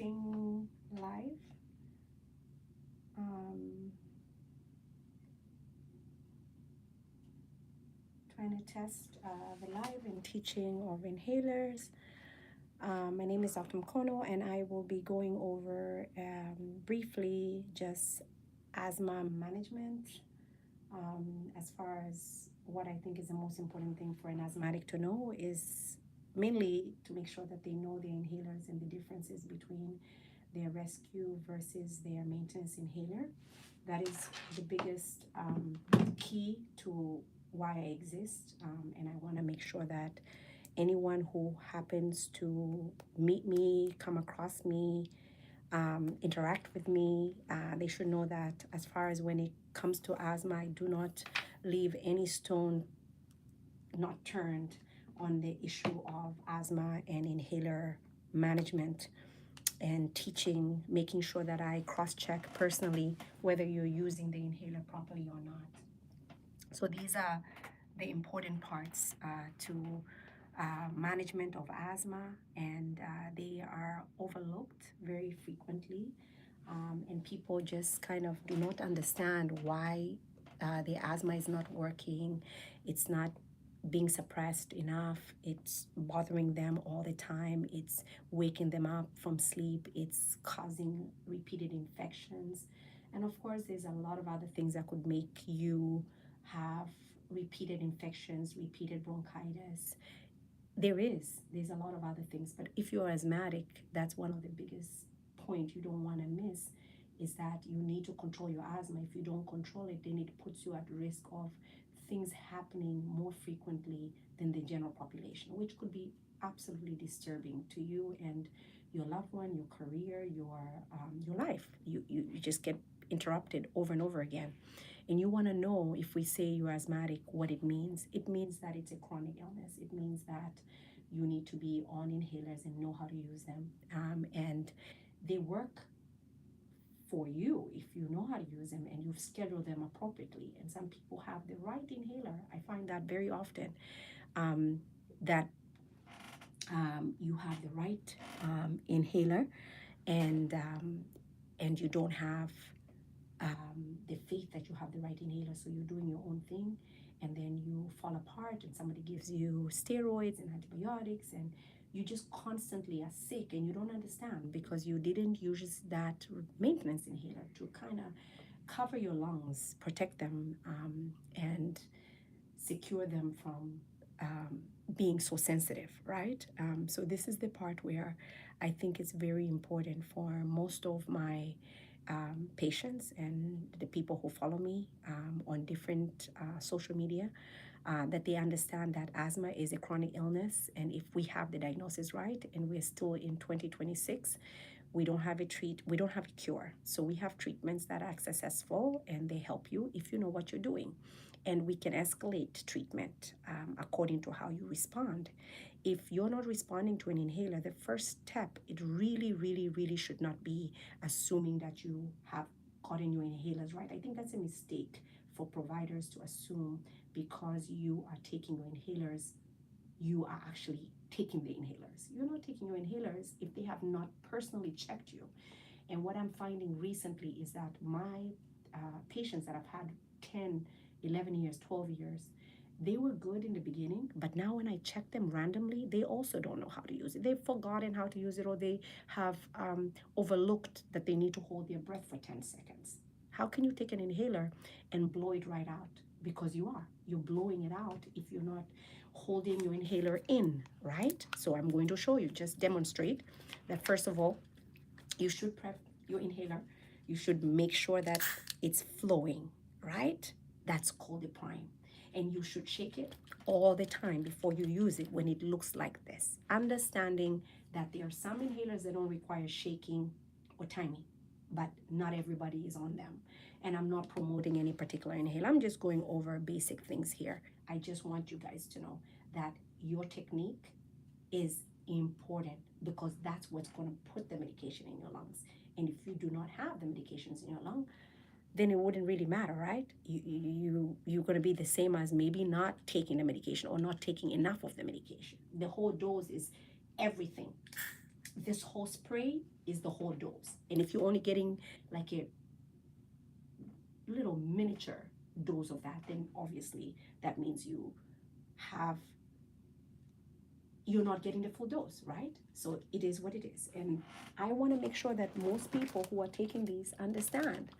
testing live. Um, Trying to test the live and teaching of inhalers. My name is Dr. Mkono, and I will be going over briefly just asthma management, as far as what I think is the most important thing for an asthmatic to know is mainly to make sure that they know their inhalers and the differences between their rescue versus their maintenance inhaler. That is the biggest key to why I exist, and I want to make sure that anyone who happens to meet me, come across me, interact with me, they should know that as far as when it comes to asthma, I do not leave any stone not turned on the issue of asthma and inhaler management and teaching, making sure that I cross check personally whether you're using the inhaler properly or not. So these are the important parts to management of asthma, and they are overlooked very frequently. And people just kind of do not understand why the asthma is not working. It's not being suppressed enough. It's bothering them all the time. It's waking them up from sleep. It's causing repeated infections. And of course, there's a lot of other things that could make you have repeated infections, repeated bronchitis. There's a lot of other things, but if you're asthmatic, that's one of the biggest point you don't want to miss, is that you need to control your asthma. If you don't control it, then it puts you at risk of things happening more frequently than the general population, which could be absolutely disturbing to you and your loved one, your career, your life. You just get interrupted over and over again. And you want to know, if we say you're asthmatic, what it means. It means that it's a chronic illness. It means that you need to be on inhalers and know how to use them. And they work for you if you know how to use them and you've scheduled them appropriately. And some people have the right inhaler. I find that very often, that you have the right inhaler, and and you don't have the faith that you have the right inhaler, so you're doing your own thing, and then you fall apart, and somebody gives you steroids and antibiotics, and you just constantly are sick, and you don't understand because you didn't use that maintenance inhaler to kind of cover your lungs, protect them, and secure them from being so sensitive, right? So this is the part where I think it's very important for most of my patients and the people who follow me on different social media, that they understand that asthma is a chronic illness, and if we have the diagnosis right, and we're still in 2026, we don't have a cure. So we have treatments that are successful, and they help you if you know what you're doing, and we can escalate treatment according to how you respond. If you're not responding to an inhaler, the first step, it really should not be assuming that you have gotten your inhalers right. I think that's a mistake for providers to assume because you are taking your inhalers, you are actually taking the inhalers. You're not taking your inhalers if they have not personally checked you. And what I'm finding recently is that my patients that I've had 10, 11 years, 12 years, they were good in the beginning, but now when I check them randomly, they also don't know how to use it. They've forgotten how to use it, or they have overlooked that they need to hold their breath for 10 seconds. How can you take an inhaler and blow it right out? Because you're blowing it out if you're not holding your inhaler in, right? So I'm going to show you, just demonstrate that. First of all, you should prep your inhaler. You should make sure that it's flowing, right? That's called a prime. And you should shake it all the time before you use it when it looks like this. Understanding that there are some inhalers that don't require shaking or timing, but not everybody is on them. And I'm not promoting any particular inhaler. I'm just going over basic things here. I just want you guys to know that your technique is important, because that's what's going to put the medication in your lungs. And if you do not have the medications in your lung, then it wouldn't really matter, right? You're going to be the same as maybe not taking the medication or not taking enough of the medication. The whole dose is everything. this whole spray is the whole dose. And if you're only getting like a little miniature dose of that, then obviously that means have you're not getting the full dose, right? So it is what it is. And I want to make sure that most people who are taking these understand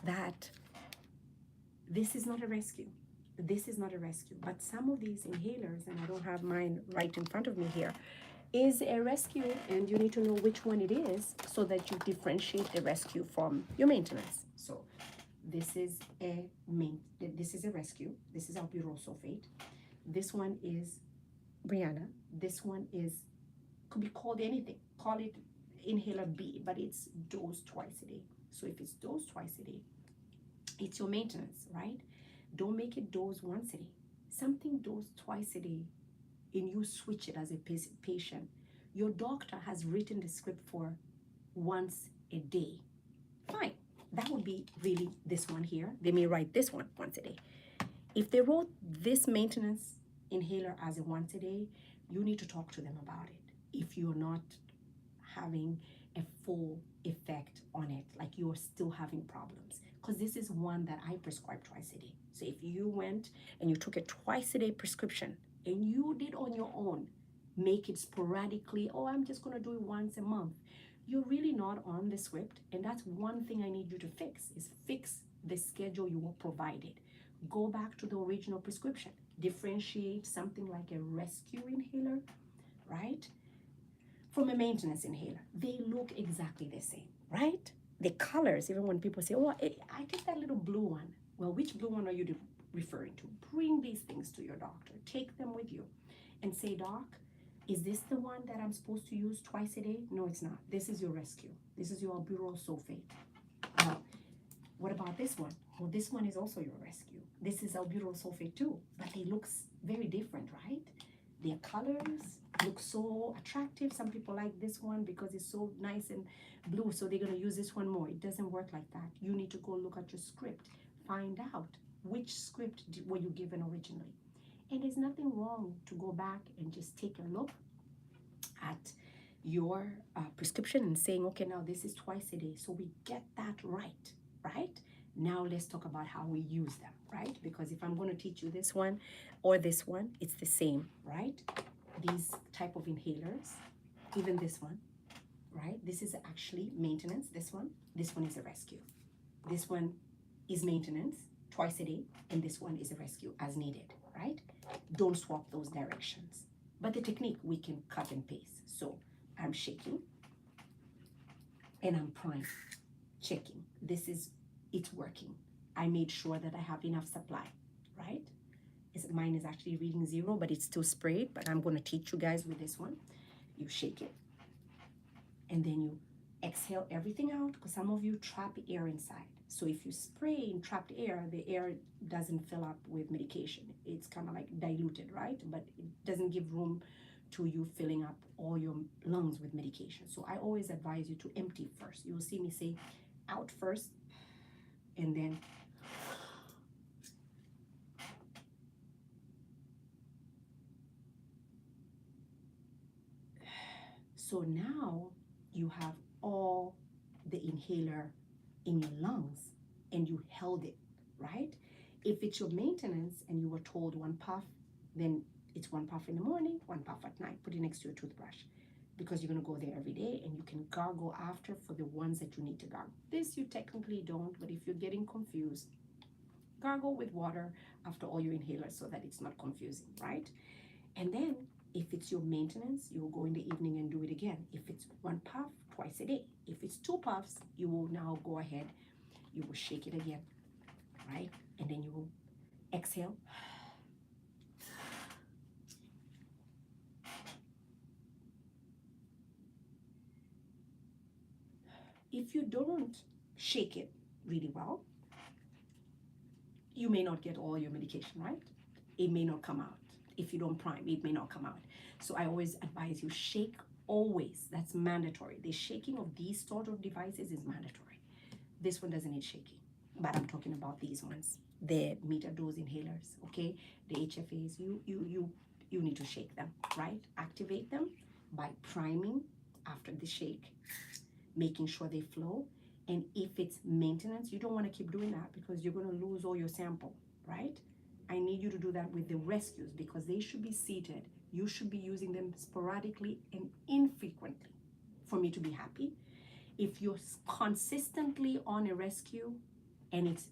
that this is not a rescue. This is not a rescue. But some of these inhalers, and I don't have mine right in front of me here, is a rescue, and you need to know which one it is so that you differentiate the rescue from your maintenance. So this is a rescue. This is albutyl sulfate. This one is Brianna. This one could be called anything. Call it inhaler B, but it's dosed twice a day. So if it's dosed twice a day, it's your maintenance, right? Don't make it dosed once a day. Something dosed twice a day, and you switch it as a patient. Your doctor has written the script for once a day. Fine. That would be really this one here. They may write this one once a day. If they wrote this maintenance inhaler as a once a day, you need to talk to them about it. If you're not having a full effect on it, like you're still having problems, because this is one that I prescribe twice a day. So if you went and you took a twice a day prescription and you did on your own, make it sporadically, oh, I'm just going to do it once a month, you're really not on the script. And that's one thing I need you to fix, is fix the schedule you were provided. Go back to the original prescription. Differentiate something like a rescue inhaler, right, from a maintenance inhaler. They look exactly the same, right? The colors, even when people say, oh, I take that little blue one. Well, which blue one are you referring to? Bring these things to your doctor. Take them with you and say, Doc, is this the one that I'm supposed to use twice a day? No, it's not. This is your rescue. This is your albutyl sulfate. What about this one? Well, this one is also your rescue. This is albutyl sulfate too, but it looks very different, right? Their colors look so attractive. Some people like this one because it's so nice and blue, so they're going to use this one more. It doesn't work like that. You need to go look at your script. Find out which script were you given originally. And there's nothing wrong to go back and just take a look at your prescription and saying, okay, now this is twice a day. So we get that right, right? Now let's talk about how we use them, right? Because if I'm going to teach you this one or this one, it's the same, right? These type of inhalers, even this one, right? This is actually maintenance, this one is a rescue. This one is maintenance twice a day, and this one is a rescue as needed, right? Don't swap those directions. But the technique, we can cut and paste. So I'm shaking and I'm priming, checking. It's working. I made sure that I have enough supply, right? Mine is actually reading 0, but it's still sprayed. But I'm going to teach you guys with this one. You shake it, and then you exhale everything out, because some of you trap air inside. So if you spray in trapped air, the air doesn't fill up with medication. It's kind of like diluted, right? But it doesn't give room to you filling up all your lungs with medication. So I always advise you to empty first. You will see me say out first, and then so now you have all the inhaler in your lungs and you held it, right? If it's your maintenance and you were told 1 puff, then it's 1 puff in the morning, 1 puff at night. Put it next to your toothbrush, because you're going to go there every day, and you can gargle after for the ones that you need to gargle. This you technically don't, but if you're getting confused, gargle with water after all your inhalers so that it's not confusing, right? And then if it's your maintenance, you'll go in the evening and do it again. If it's 1 puff, twice a day. If it's 2 puffs, you will now go ahead, you will shake it again, right? And then you will exhale. If you don't shake it really well, you may not get all your medication, right? It may not come out. If you don't prime, it may not come out. So I always advise you, shake always. That's mandatory. The shaking of these sort of devices is mandatory. This one doesn't need shaking, but I'm talking about these ones, the meter dose inhalers, okay? The HFAs, you need to shake them, right? Activate them by priming after the shake, making sure they flow. And if it's maintenance, you don't want to keep doing that because you're going to lose all your sample, right? I need you to do that with the rescues because they should be seated. You should be using them sporadically and infrequently for me to be happy. If you're consistently on a rescue and it's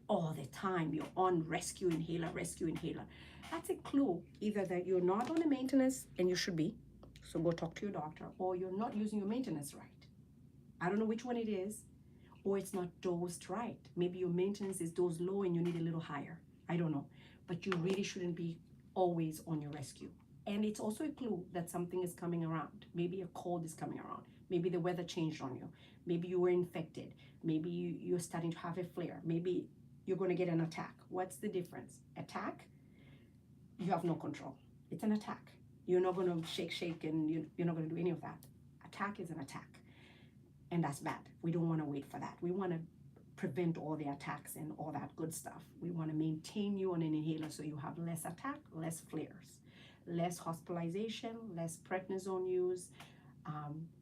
all the time, you're on rescue inhaler, that's a clue either that you're not on a maintenance and you should be, so go talk to your doctor, or you're not using your maintenance right. I don't know which one it is, or it's not dosed right. Maybe your maintenance is dosed low and you need a little higher. I don't know. But you really shouldn't be always on your rescue. And it's also a clue that something is coming around. Maybe a cold is coming around. Maybe the weather changed on you. Maybe you were infected. Maybe you're starting to have a flare. Maybe you're going to get an attack. What's the difference? Attack, you have no control. It's an attack. You're not going to shake and you're not going to do any of that. Attack is an attack. And that's bad. We don't want to wait for that. We want to prevent all the attacks and all that good stuff. We want to maintain you on an inhaler so you have less attack, less flares, less hospitalization, less prednisone use,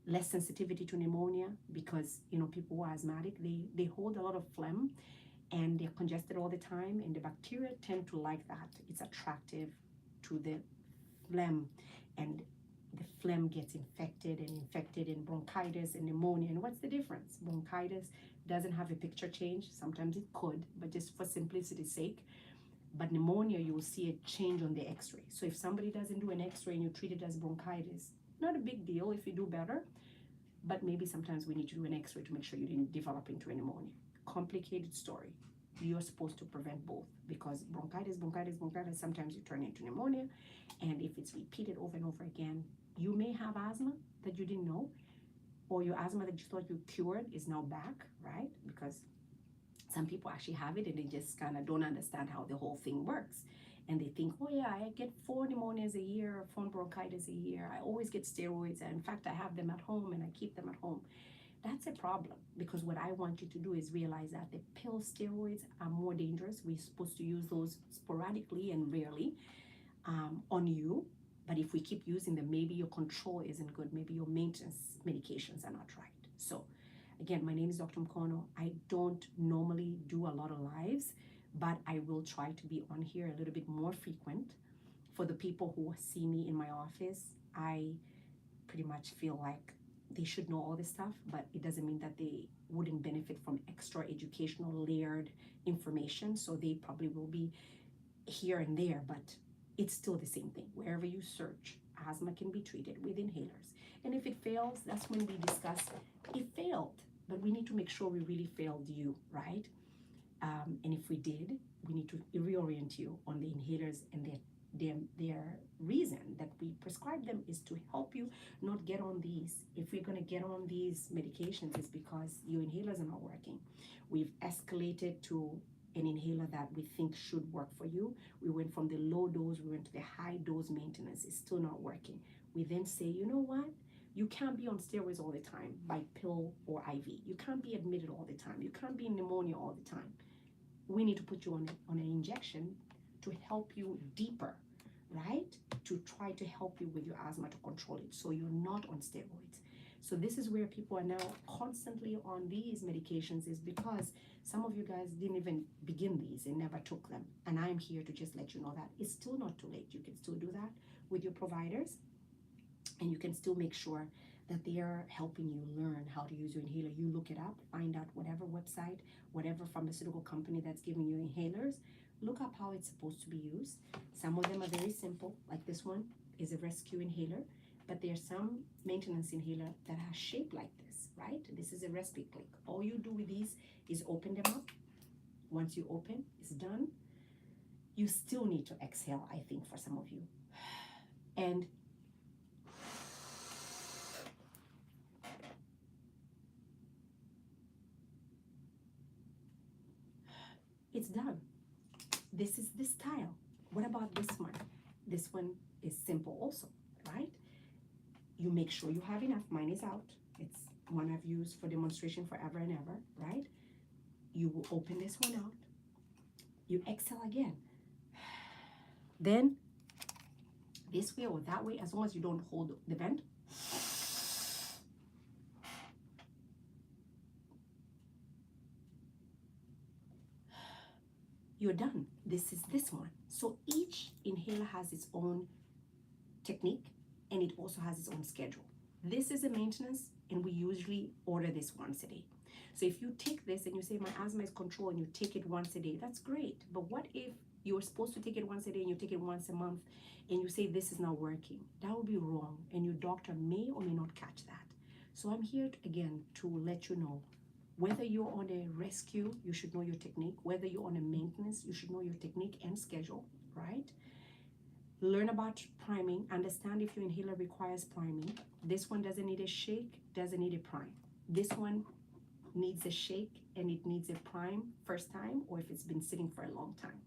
less sensitivity to pneumonia because, people who are asthmatic, they hold a lot of phlegm and they're congested all the time, and the bacteria tend to like that. It's attractive to the phlegm, and the phlegm gets infected in bronchitis and pneumonia. And what's the difference? Bronchitis doesn't have a picture change. Sometimes it could, but just for simplicity's sake. But pneumonia, you will see a change on the x-ray. So if somebody doesn't do an x-ray and you treat it as bronchitis, not a big deal if you do better, but maybe sometimes we need to do an x-ray to make sure you didn't develop into a pneumonia. Complicated story. You're supposed to prevent both because bronchitis, sometimes you turn into pneumonia. And if it's repeated over and over again, you may have asthma that you didn't know, or your asthma that you thought you cured is now back, right? Because some people actually have it and they just kind of don't understand how the whole thing works. And they think, oh yeah, I get 4 pneumonias a year, 4 bronchitis a year. I always get steroids. And in fact, I have them at home and I keep them at home. That's a problem because what I want you to do is realize that the pill steroids are more dangerous. We're supposed to use those sporadically and rarely on you. But if we keep using them, maybe your control isn't good. Maybe your maintenance medications are not right. So again, my name is Dr. Mkono. I don't normally do a lot of lives, but I will try to be on here a little bit more frequent. For the people who see me in my office, I pretty much feel like they should know all this stuff, but it doesn't mean that they wouldn't benefit from extra educational layered information. So they probably will be here and there, but it's still the same thing. Wherever you search, asthma can be treated with inhalers. And if it fails, that's when we discuss it failed, but we need to make sure we really failed you, right? And if we did, we need to reorient you on the inhalers, and their reason that we prescribe them is to help you not get on these. If we're going to get on these medications, it's because your inhalers are not working. We've escalated to an inhaler that we think should work for you. We went from the low dose, we went to the high dose maintenance. It's still not working. We then say, you know what? You can't be on steroids all the time by pill or IV. You can't be admitted all the time. You can't be in pneumonia all the time. We need to put you on an injection to help you deeper, right? To try to help you with your asthma to control it so you're not on steroids. So this is where people are now constantly on these medications, is because some of you guys didn't even begin these and never took them. And I'm here to just let you know that it's still not too late. You can still do that with your providers, and you can still make sure that they are helping you learn how to use your inhaler. You look it up, find out whatever website, whatever pharmaceutical company that's giving you inhalers, look up how it's supposed to be used. Some of them are very simple, like this one is a rescue inhaler, but there's some maintenance inhaler that are shaped like this, right? This is a respite click. All you do with these is open them up. Once you open, it's done. You still need to exhale, I think, for some of you. And it's done. This is this style. What about this one? This one is simple also, right? You make sure you have enough. Mine is out. It's one I've used for demonstration forever and ever, right? You will open this one out. You exhale again. Then this way or that way, as long as you don't hold the vent, you're done. This is this one. So each inhaler has its own technique, and it also has its own schedule. This is a maintenance, and we usually order this once a day. So if you take this and you say my asthma is controlled and you take it once a day, that's great. But what if you're supposed to take it once a day and you take it once a month and you say this is not working? That would be wrong, and your doctor may or may not catch that. So I'm here again to let you know, whether you're on a rescue, you should know your technique. Whether you're on a maintenance, you should know your technique and schedule, right? Learn about priming. Understand if your inhaler requires priming. This one doesn't need a shake, doesn't need a prime. This one needs a shake and it needs a prime first time, or if it's been sitting for a long time.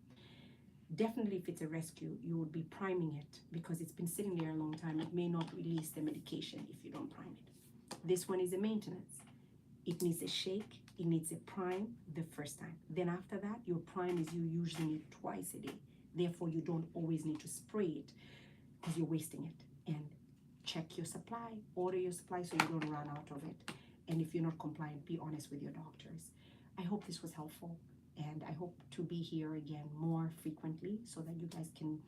Definitely, if it's a rescue, you would be priming it because it's been sitting there a long time. It may not release the medication if you don't prime it. This one is a maintenance. It needs a shake, it needs a prime the first time. Then after that, your prime is you usually need twice a day. Therefore, you don't always need to spray it because you're wasting it. And check your supply, order your supply so you don't run out of it. And if you're not compliant, be honest with your doctors. I hope this was helpful, and I hope to be here again more frequently so that you guys can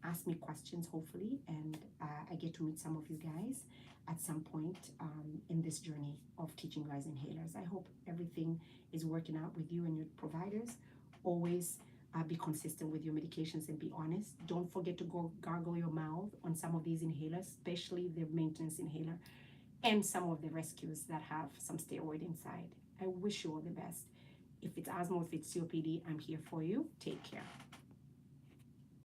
ask me questions, hopefully, and I get to meet some of you guys at some point in this journey of teaching you guys inhalers. I hope everything is working out with you and your providers. Always be consistent with your medications and be honest. Don't forget to go gargle your mouth on some of these inhalers, especially the maintenance inhaler and some of the rescues that have some steroid inside. I wish you all the best. If it's asthma, if it's COPD, I'm here for you. Take care.